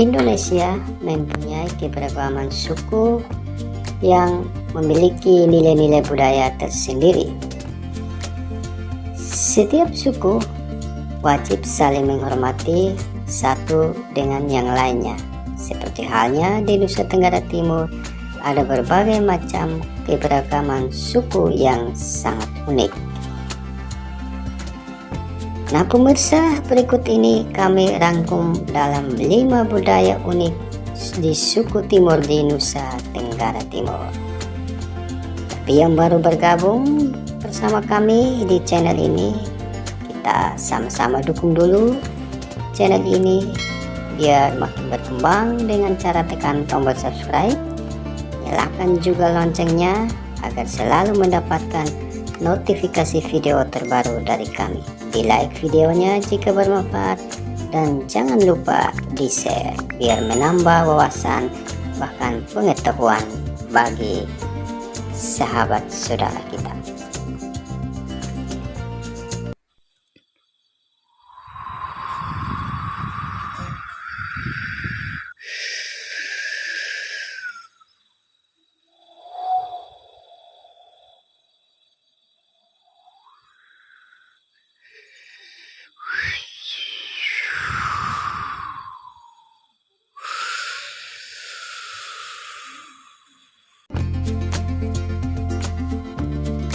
Indonesia mempunyai keberagaman suku yang memiliki nilai-nilai budaya tersendiri. Setiap suku wajib saling menghormati satu dengan yang lainnya. Seperti halnya di Nusa Tenggara Timur, ada berbagai macam keberagaman suku yang sangat unik. Nah pemirsa, berikut ini kami rangkum dalam 5 budaya unik di suku Timur di Nusa Tenggara Timur. Tapi yang baru bergabung bersama kami di channel ini, kita sama-sama dukung dulu channel ini biar makin berkembang dengan cara tekan tombol subscribe. Nyalakan juga loncengnya agar selalu mendapatkan notifikasi video terbaru dari kami. Di like videonya jika bermanfaat, dan jangan lupa di share biar menambah wawasan bahkan pengetahuan bagi sahabat saudara kita.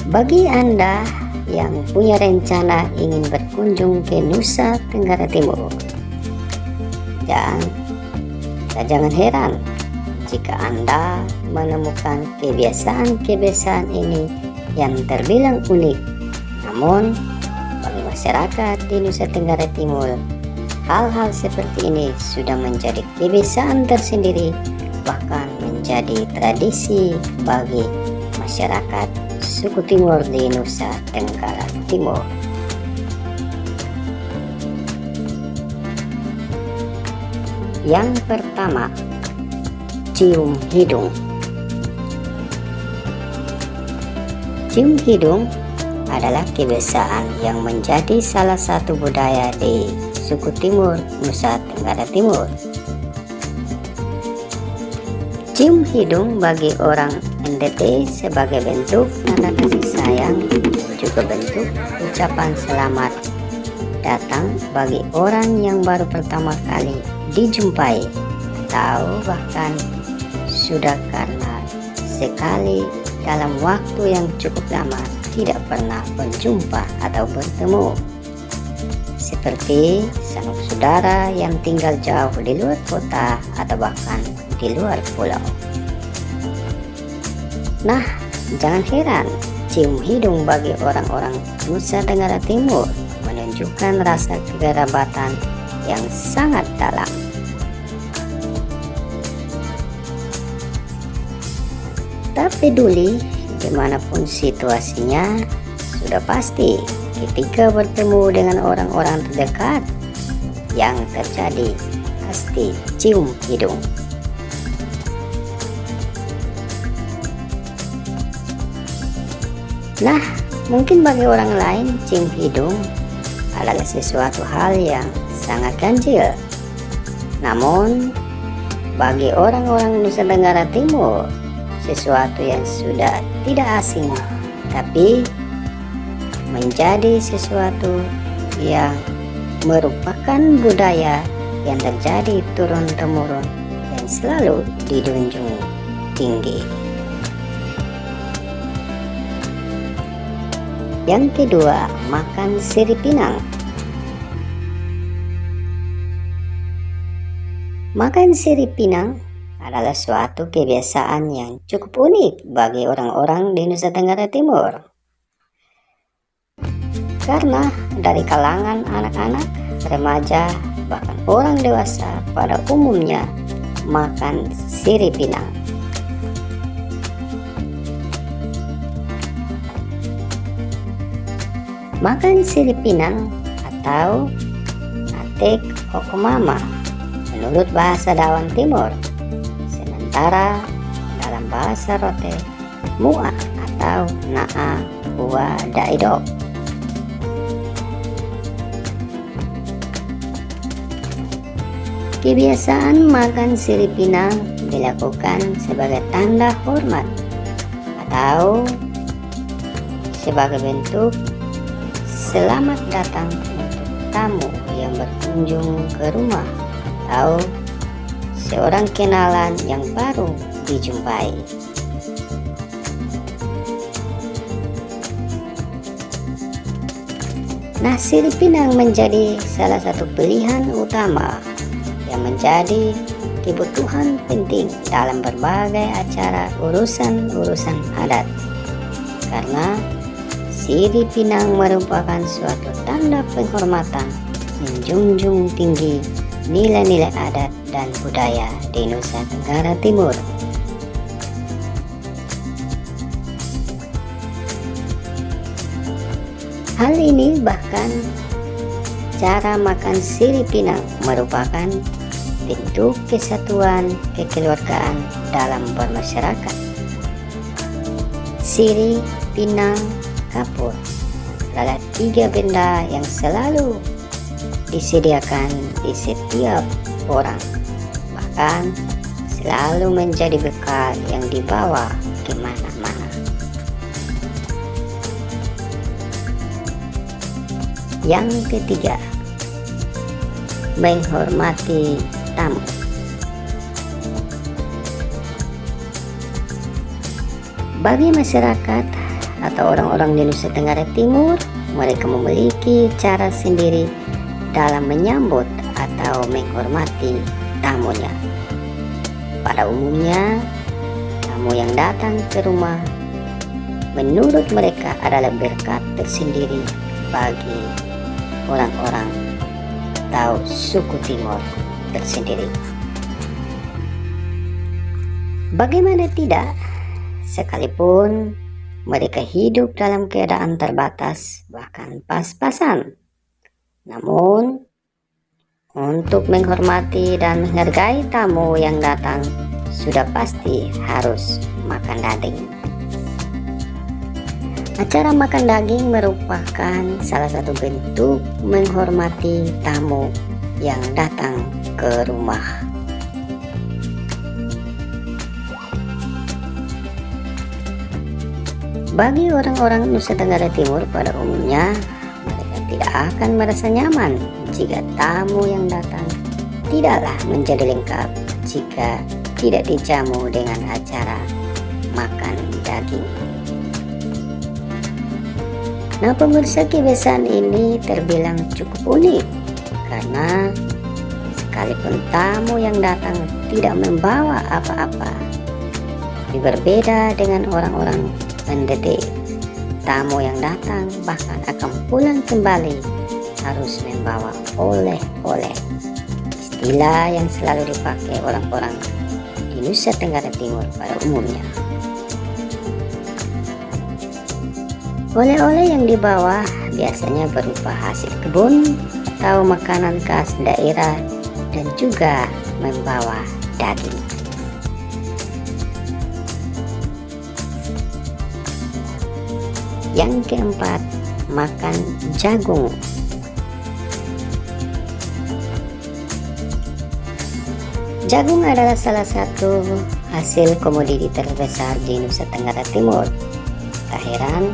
Bagi Anda yang punya rencana ingin berkunjung ke Nusa Tenggara Timur, jangan heran jika Anda menemukan kebiasaan-kebiasaan ini yang terbilang unik. Namun, bagi masyarakat di Nusa Tenggara Timur, hal-hal seperti ini sudah menjadi kebiasaan tersendiri, bahkan menjadi tradisi bagi masyarakat suku Timur di Nusa Tenggara Timur. Yang pertama, cium hidung. Cium hidung adalah kebiasaan yang menjadi salah satu budaya di suku Timur Nusa Tenggara Timur. Cium hidung bagi orang NTT sebagai bentuk tanda kasih sayang, juga bentuk ucapan selamat datang bagi orang yang baru pertama kali dijumpai, atau bahkan sudah karena sekali dalam waktu yang cukup lama tidak pernah berjumpa atau bertemu, seperti sanak saudara yang tinggal jauh di luar kota atau bahkan di luar pulau. Nah, jangan heran cium hidung bagi orang-orang Nusa Tenggara Timur menunjukkan rasa kekerabatan yang sangat dalam. Tak peduli dimanapun situasinya, sudah pasti ketika bertemu dengan orang-orang terdekat, yang terjadi pasti cium hidung. Nah, mungkin bagi orang lain cium hidung adalah sesuatu hal yang sangat ganjil. Namun, bagi orang-orang Nusa Tenggara Timur, sesuatu yang sudah tidak asing, tapi menjadi sesuatu yang merupakan budaya yang terjadi turun-temurun dan selalu dijunjung tinggi. Yang kedua, makan sirip pinang. Makan sirip pinang adalah suatu kebiasaan yang cukup unik bagi orang-orang di Nusa Tenggara Timur. Karena dari kalangan anak-anak, remaja, bahkan orang dewasa pada umumnya makan sirip pinang. Makan sirip pinang atau atek okomama menurut bahasa Dawan Timur, sementara dalam bahasa Rote mua atau naa ua daido. Kebiasaan makan sirip pinang dilakukan sebagai tanda hormat atau sebagai bentuk selamat datang untuk tamu yang berkunjung ke rumah atau seorang kenalan yang baru dijumpai. Nah, sirip pinang menjadi salah satu pilihan utama yang menjadi kebutuhan penting dalam berbagai acara urusan-urusan adat, karena sirip pinang merupakan suatu tanda penghormatan menjunjung tinggi nilai-nilai adat dan budaya di Nusa Tenggara Timur. Hal ini bahkan cara makan sirip pinang merupakan bentuk kesatuan kekeluargaan dalam bermasyarakat. Sirip, pinang, kapur adalah 3 benda yang selalu disediakan di setiap orang, bahkan selalu menjadi bekal yang dibawa kemana-mana. Yang ketiga, menghormati tamu. Bagi masyarakat atau orang-orang di Nusa Tenggara Timur, mereka memiliki cara sendiri dalam menyambut atau menghormati tamunya. Pada umumnya, tamu yang datang ke rumah menurut mereka adalah berkat tersendiri bagi orang-orang atau suku Timur tersendiri. Bagaimana tidak, sekalipun mereka hidup dalam keadaan terbatas bahkan pas-pasan, namun untuk menghormati dan menghargai tamu yang datang sudah pasti harus makan daging. Acara makan daging merupakan salah satu bentuk menghormati tamu yang datang ke rumah. Bagi orang-orang Nusa Tenggara Timur pada umumnya, mereka tidak akan merasa nyaman jika tamu yang datang tidaklah menjadi lengkap jika tidak dijamu dengan acara makan daging. Nah, pemirsa, kebiasaan ini terbilang cukup unik karena sekalipun tamu yang datang tidak membawa apa-apa, berbeda dengan orang-orang pendidik, tamu yang datang bahkan akan pulang kembali harus membawa oleh-oleh, istilah yang selalu dipakai orang-orang di Nusa Tenggara Timur pada umumnya. Oleh-oleh yang dibawa biasanya berupa hasil kebun atau makanan khas daerah dan juga membawa daging. Yang keempat, makan jagung. Jagung adalah salah satu hasil komoditi terbesar di Nusa Tenggara Timur. Tak heran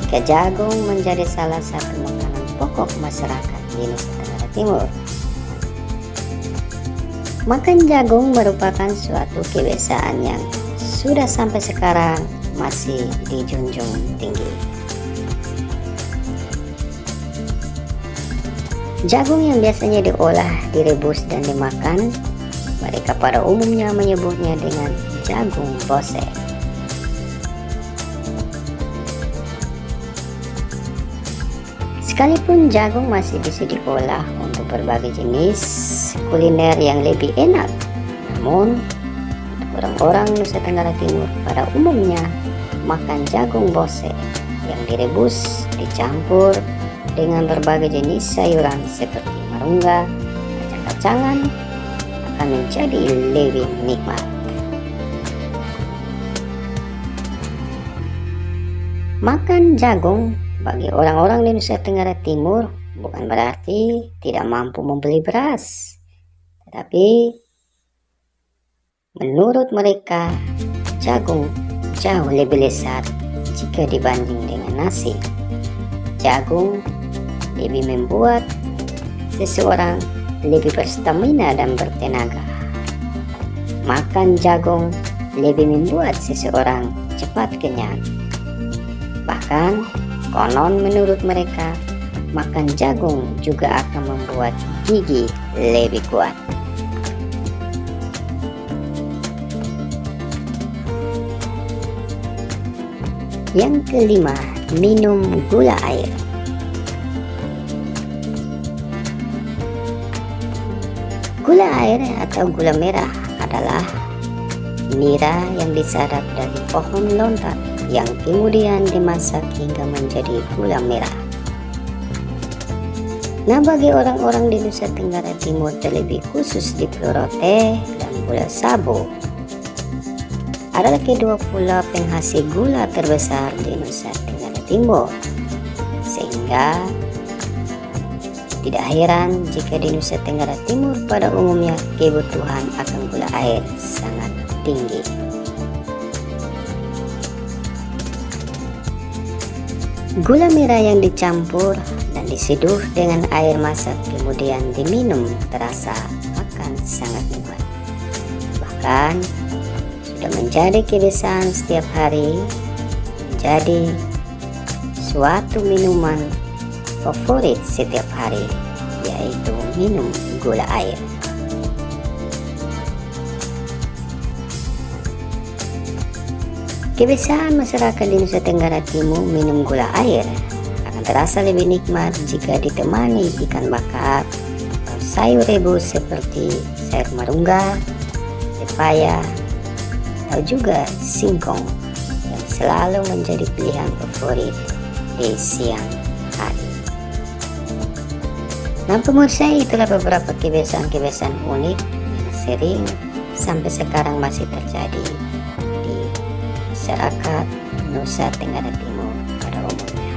jika jagung menjadi salah satu makanan pokok masyarakat di Nusa Tenggara Timur. Makan jagung merupakan suatu kebiasaan yang sudah sampai sekarang masih dijunjung tinggi. Jagung yang biasanya diolah, direbus dan dimakan, mereka pada umumnya menyebutnya dengan jagung bose. Sekalipun jagung masih bisa diolah untuk berbagai jenis kuliner yang lebih enak, namun untuk orang-orang Nusa Tenggara Timur pada umumnya makan jagung bose yang direbus dicampur dengan berbagai jenis sayuran seperti marungga, kacang-kacangan akan menjadi lebih nikmat. Makan jagung bagi orang-orang di Nusa Tenggara Timur bukan berarti tidak mampu membeli beras, Tapi menurut mereka, jagung jauh lebih lezat jika dibanding dengan nasi. Jagung lebih membuat seseorang lebih berstamina dan bertenaga. Makan jagung lebih membuat seseorang cepat kenyang. Bahkan konon menurut mereka, makan jagung juga akan membuat gigi lebih kuat. Yang kelima, minum gula air. Gula air atau gula merah adalah nira yang disadap dari pohon lontar yang kemudian dimasak hingga menjadi gula merah. Nah, bagi orang-orang di Nusa Tenggara Timur, terlebih khusus di Pulau Rote dan Pulau Sabo, adalah kedua pulau penghasil gula terbesar di Nusa Tenggara Timur, sehingga tidak heran jika di Nusa Tenggara Timur pada umumnya kebutuhan akan gula air sangat tinggi. Gula merah yang dicampur dan diseduh dengan air masak kemudian diminum terasa akan sangat nikmat. Bahkan sudah menjadi kebiasaan setiap hari, menjadi suatu minuman favorit setiap hari, yaitu minum gula air. Kebiasaan masyarakat di Nusa Tenggara Timur minum gula air akan terasa lebih nikmat jika ditemani ikan bakar atau sayur rebus seperti sayur marungga, pepaya, atau juga singkong yang selalu menjadi pilihan favorit di siang hari. Nah pemirsa, itulah beberapa kebiasaan-kebiasaan unik yang sering sampai sekarang masih terjadi di masyarakat Nusa Tenggara Timur pada umumnya.